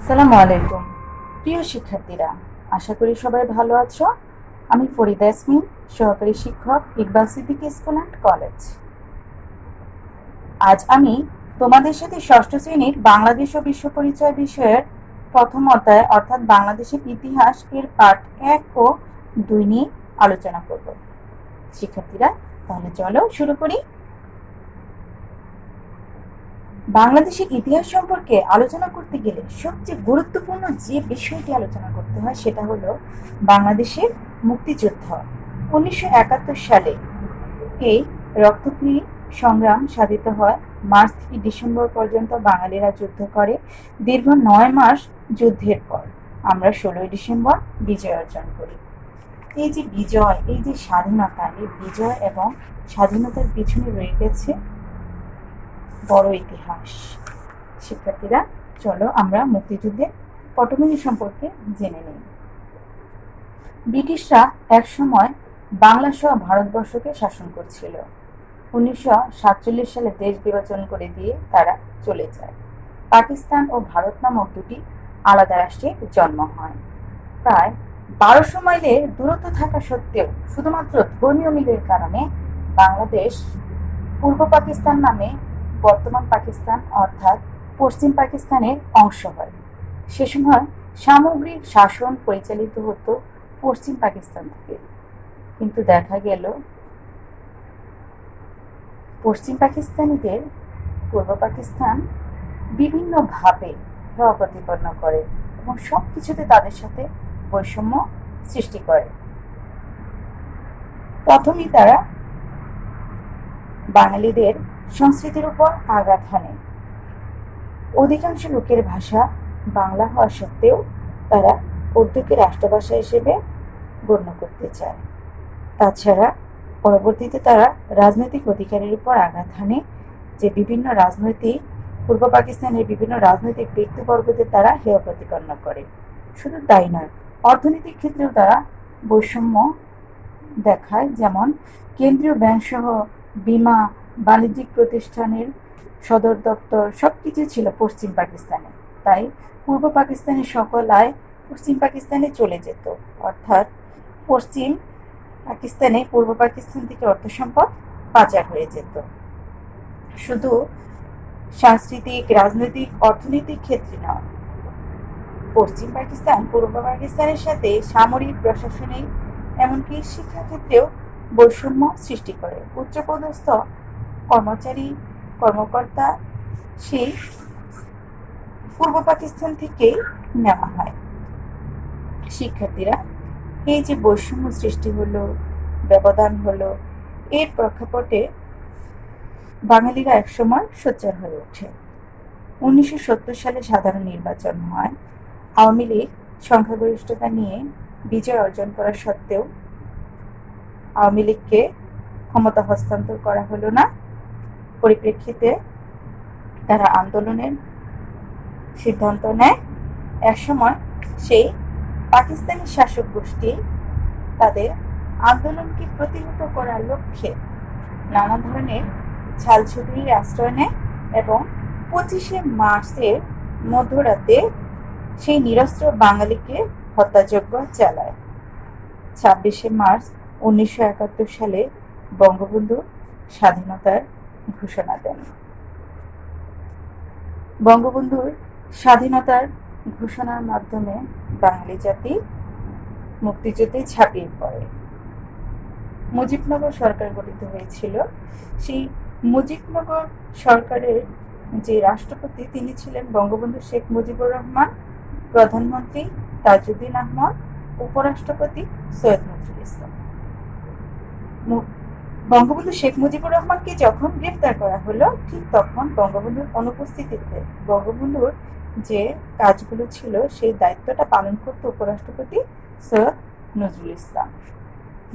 সালামু আলাইকুম প্রিয় শিক্ষার্থীরা, আশা করি সবাই ভালো আছো। আমি ফরিদা ইয়াসমিন, সহকারী শিক্ষক, Iqbal Siddiqui school and college. আজ আমি তোমাদের সাথে ষষ্ঠ শ্রেণীর বাংলাদেশ ও বিশ্ব পরিচয় বিষয়ের প্রথম অধ্যায় অর্থাৎ বাংলাদেশের ইতিহাস এর পাঠ 1 ও 2 নিয়ে আলোচনা করব। শিক্ষার্থীরা, তাহলে চলো শুরু করি। বাংলাদেশের ইতিহাস সম্পর্কে আলোচনা করতে গেলে সবচেয়ে গুরুত্বপূর্ণ যে বিষয়টি আলোচনা করতে হয় সেটা হলো বাংলাদেশের মুক্তিযুদ্ধ। 1971 সালে এই রক্তক্ষয়ী সংগ্রাম সাধিত হয়। মার্চ থেকে ডিসেম্বর পর্যন্ত বাঙালিরা যুদ্ধ করে। দীর্ঘ 9 মাস যুদ্ধের পর আমরা 16 ডিসেম্বর বিজয় অর্জন করি। এই যে বিজয়, এই যে স্বাধীনতা, এই বিজয় এবং স্বাধীনতার পিছনে রয়ে গেছে বড় ইতিহাস। শিক্ষার্থীরা, চলো আমরা মুক্তিযুদ্ধের পটভূমি সম্পর্কে জেনে নিই। ব্রিটিশরা একসময় বাংলা সহ ভারতবর্ষকে শাসন করছিল। 1947 সালে দেশ বিভাজন করে দিয়ে তারা চলে যায়। পাকিস্তান ও ভারত নামক দুটি আলাদা রাষ্ট্রের জন্ম হয়। প্রায় 1200 মাইলের দূরত্ব থাকা সত্ত্বেও শুধুমাত্র ধর্মীয় মিলের কারণে বাংলাদেশ পূর্ব পাকিস্তান নামে বর্তমান পাকিস্তান অর্থাৎ পশ্চিম পাকিস্তানের অংশ হয়। সে সময় সামগ্রিক শাসন পরিচালিত হতো পশ্চিম পাকিস্তান থেকে, কিন্তু দেখা গেল পশ্চিম পাকিস্তানিদের পূর্ব পাকিস্তান বিভিন্নভাবে হেয় প্রতিপন্ন করে এবং সবকিছুতে তাদের সাথে বৈষম্য সৃষ্টি করে। প্রথমেই তারা বাঙালিদের সংস্কৃতির উপর আঘাত হানে। অধিকাংশ লোকের ভাষা বাংলা হওয়া সত্ত্বেও তারা উর্দুকে রাষ্ট্রভাষা হিসেবে গণ্য করতে চায়। তাছাড়া পরবর্তীতে তারা রাজনৈতিক অধিকারের উপর আঘাত হানে, যে বিভিন্ন রাজনৈতিক পূর্ব পাকিস্তানের বিভিন্ন রাজনৈতিক ব্যক্তিবর্গদের তারা হেয় প্রতিপন্ন করে। শুধু তাই নয়, অর্থনৈতিক ক্ষেত্রেও তারা বৈষম্য দেখায়। যেমন কেন্দ্রীয় ব্যাংক সহ বীমা, বাণিজ্যিক প্রতিষ্ঠানের সদর দপ্তর সবকিছু ছিল পশ্চিম পাকিস্তানে। তাই পূর্ব পাকিস্তানের সকল আয় পশ্চিম পাকিস্তানে চলে যেত, অর্থাৎ পশ্চিম পাকিস্তানে পূর্ব পাকিস্তান থেকে অর্থ সম্পদ পাচার হয়ে যেত। শুধু সাংস্কৃতিক, রাজনৈতিক, অর্থনৈতিক ক্ষেত্রে নয়, পশ্চিম পাকিস্তান পূর্ব পাকিস্তানের সাথে সামরিক, প্রশাসনিক, এমনকি শিক্ষাক্ষেত্রেও বৈষম্য সৃষ্টি করে। উচ্চপদস্থ কর্মকর্তা সেই পূর্ব পাকিস্তান থেকেই নেওয়া হয়। শিক্ষার্থীরা, এই যে বৈষম্য সৃষ্টি হলো, ব্যবধান হলো, এর প্রেক্ষাপটে বাঙালিরা একসময় সোচ্চার হয়ে ওঠে। 1970 সালে সাধারণ নির্বাচন হয়। আওয়ামী লীগ সংখ্যাগরিষ্ঠতা নিয়ে বিজয় অর্জন করা সত্ত্বেও আওয়ামী লীগকে ক্ষমতা হস্তান্তর করা হলো না। পরিপ্রেক্ষিতে তারা আন্দোলনের সিদ্ধান্ত নেয়। একসময় সেই পাকিস্তানি শাসক গোষ্ঠী তাদের আন্দোলনকে প্রতিহত করার লক্ষ্যে নানা ধরনের ছালছুটির আশ্রয় নেয় এবং 25শে মার্চের মধ্যরাতে সেই নিরস্ত্র বাঙালিকে হত্যাযজ্ঞ চালায়। 26শে মার্চ 1971 সালে বঙ্গবন্ধু স্বাধীনতার ঘোষণা দেন। বঙ্গবন্ধুর স্বাধীনতার ঘোষণার মাধ্যমে বাঙালি জাতি মুক্তিযুদ্ধে ঝাঁপিয়ে পড়ে। মুজিবনগর সরকার গঠিত হয়েছিল। সেই মুজিবনগর সরকারের যে রাষ্ট্রপতি তিনি ছিলেন বঙ্গবন্ধু শেখ মুজিবুর রহমান, প্রধানমন্ত্রী তাজউদ্দিন আহমদ, উপরাষ্ট্রপতি সৈয়দ নজরুল ইসলাম। বঙ্গবন্ধু শেখ মুজিবুর রহমানকে যখন গ্রেফতার করা হলো, ঠিক তখন বঙ্গবন্ধুর অনুপস্থিতিতে বঙ্গবন্ধুর যে কাজগুলো ছিল সেই দায়িত্বটা পালন করত উপরাষ্ট্রপতি সৈয়দ নজরুল ইসলাম।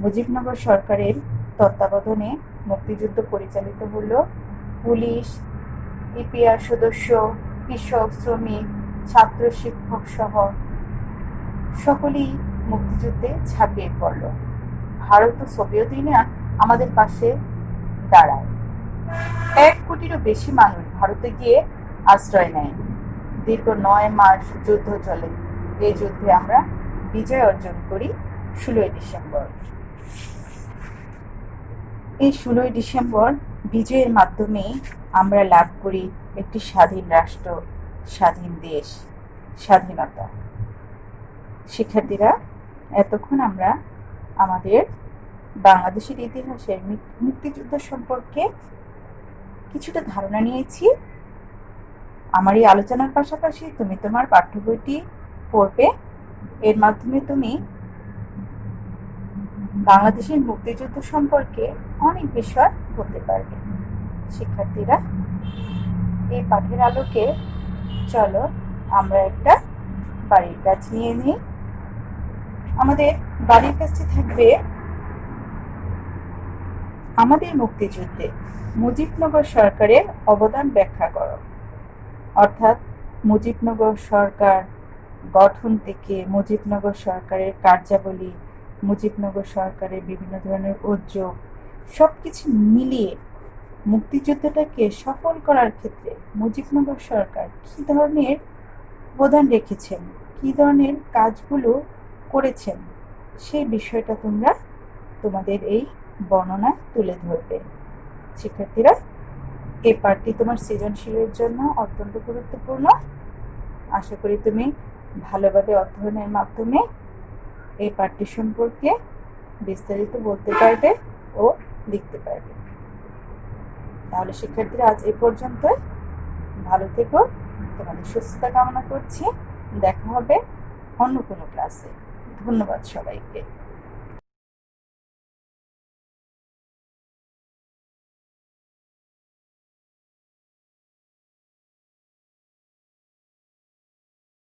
মুজিবনগর সরকারের তত্ত্বাবধানে মুক্তিযুদ্ধ পরিচালিত হলো। পুলিশ, ইপিআর সদস্য, কৃষক, শ্রমিক, ছাত্র, শিক্ষক সহ সকলেই মুক্তিযুদ্ধে ঝাঁপিয়ে পড়ল। ভারত ও সোভিয়েত ইউনিয়ন আমাদের পাশে দাঁড়ায়। 1 কোটিরও বেশি মানুষ ভারতে গিয়ে আশ্রয় নেয়। দীর্ঘ 9 মাস যুদ্ধ চলে। এই যুদ্ধে আমরা বিজয় অর্জন করি 16ই ডিসেম্বর। এই 16ই ডিসেম্বর বিজয়ের মাধ্যমে আমরা লাভ করি একটি স্বাধীন রাষ্ট্র, স্বাধীন দেশ, স্বাধীনতা। শিক্ষার্থীরা, এতক্ষণ আমরা আমাদের বাংলাদেশের ইতিহাসের মুক্তিযুদ্ধ সম্পর্কে কিছুটা ধারণা নিয়েছি। আমার এই আলোচনার পাশাপাশি তুমি তোমার পাঠ্য বইটি পড়বে। এর মাধ্যমে তুমি বাংলাদেশের মুক্তিযুদ্ধ সম্পর্কে অনেক বিষয় বলতে পারবে। শিক্ষার্থীরা, এই পাঠের আলোকে চলো আমরা একটা বাড়ির কাজ নিয়ে নিই। আমাদের বাড়ির কাজটি থাকবে আমাদের মুক্তিযুদ্ধে মুজিবনগর সরকারের অবদান ব্যাখ্যা করো। অর্থাৎ মুজিবনগর সরকার গঠন থেকে মুজিবনগর সরকারের কার্যাবলী, মুজিবনগর সরকারের বিভিন্ন ধরনের উদ্যোগ সবকিছু মিলিয়ে মুক্তিযুদ্ধটাকে সফল করার ক্ষেত্রে মুজিবনগর সরকার কী ধরনের অবদান রেখেছেন, কী ধরনের কাজগুলো করেছেন, সেই বিষয়টা তোমরা তোমাদের এই বর্ণনায় তুলে ধরবে। শিক্ষার্থীরা, এই পাঠটি তোমার সৃজনশীলের জন্য অত্যন্ত গুরুত্বপূর্ণ। আশা করি তুমি ভালোভাবে অধ্যয়নের মাধ্যমে এই পাঠটি সম্পর্কে বিস্তারিত বলতে পারবে ও লিখতে পারবে। তাহলে শিক্ষার্থীরা, আজ এ পর্যন্ত। ভালো থেকো, তোমাদের সুস্থতা কামনা করছি। দেখা হবে অন্য কোনো ক্লাসে। ধন্যবাদ সবাইকে।